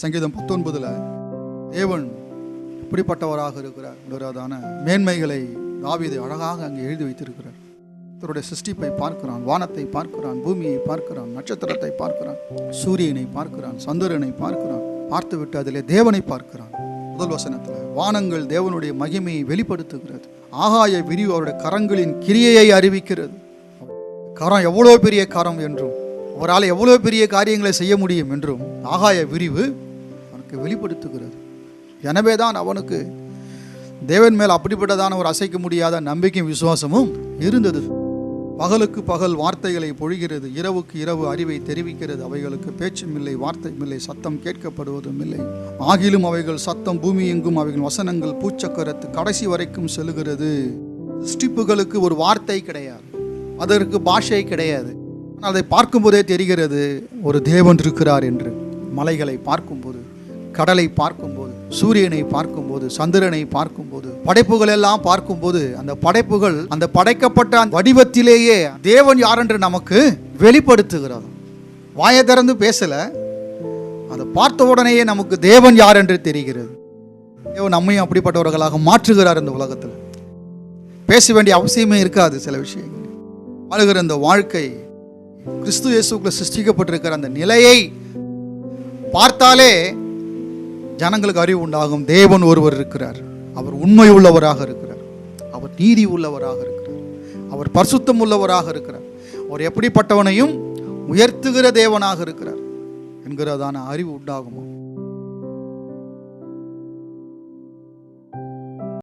சங்கீதம் 19 தேவன் இப்படிப்பட்டவராக இருக்கிறார் என்பதான மேன்மைகளை தாவீது அழகாக அங்கே எழுதி வைத்திருக்கிறார். அவருடைய சிருஷ்டிப்பை பார்க்கிறான், வானத்தை பார்க்கிறான், பூமியை பார்க்கிறான், நட்சத்திரத்தை பார்க்கிறான், சூரியனை பார்க்கிறான், சந்திரனை பார்க்கிறான், பார்த்துவிட்டு அதிலே தேவனை பார்க்கிறான். முதல் வசனத்தில் வானங்கள் தேவனுடைய மகிமையை வெளிப்படுத்துகிறது, ஆகாய விரிவு அவருடைய கரங்களின் கிரியையை அறிவிக்கிறது. கரம் எவ்வளோ பெரிய கரம் என்றும் அவரால் எவ்வளோ பெரிய காரியங்களை செய்ய முடியும் என்றும் ஆகாய விரிவு அவனுக்கு வெளிப்படுத்துகிறது. எனவே தான் அவனுக்கு தேவன் மேல் அப்படிப்பட்டதான ஒரு அசைக்க முடியாத நம்பிக்கையும் விசுவாசமும் இருந்தது. பகலுக்கு பகல் வார்த்தைகளை பொழிகிறது, இரவுக்கு இரவு அறிவை தெரிவிக்கிறது. அவைகளுக்கு பேச்சும் இல்லை, வார்த்தையும் இல்லை, சத்தம் கேட்கப்படுவதும் இல்லை. ஆகிலும் அவைகள் சத்தம் பூமி எங்கும், அவைகள் வசனங்கள் பூச்சக்கரத்து கடைசி வரைக்கும் செல்கிறது. சிருஷ்டிப்புகளுக்கு ஒரு வார்த்தை கிடையாது, அதற்கு பாஷை கிடையாது. ஆனால் அதை பார்க்கும்போதே தெரிகிறது ஒரு தேவன் இருக்கிறார் என்று. மலைகளை பார்க்கும்போது, கடலை பார்க்கும்போது, சூரியனை பார்க்கும்போது, சந்திரனை பார்க்கும்போது, படைப்புகள் எல்லாம் பார்க்கும்போது, அந்த படைப்புகள் அந்த படைக்கப்பட்ட வடிவத்திலேயே தேவன் யார் என்று நமக்கு வெளிப்படுத்துகிறது. வாயை திறந்து பேசல, அதை பார்த்த உடனேயே நமக்கு தேவன் யார் என்று தெரிகிறது. தேவன் நம்மையும் அப்படிப்பட்டவர்களாக மாற்றுகிறார். இந்த உலகத்தில் பேச வேண்டிய அவசியமே இருக்காது. சில விஷயங்கள் வாழுகிற இந்த வாழ்க்கை கிறிஸ்து இயேசுக்குள்ள சிருஷ்டிக்கப்பட்டிருக்கிற அந்த நிலையை பார்த்தாலே ஜனங்களுக்கு அறிவு உண்டாகும். தேவன் ஒருவர் இருக்கிறார், அவர் உண்மை உள்ளவராக இருக்கிறார், அவர் நீதி உள்ளவராக இருக்கிறார், அவர் பரிசுத்தம் உள்ளவராக இருக்கிறார், அவர் எப்படிப்பட்டவனையும் உயர்த்துகிற தேவனாக இருக்கிறார் என்கிறதான அறிவு உண்டாகுமா?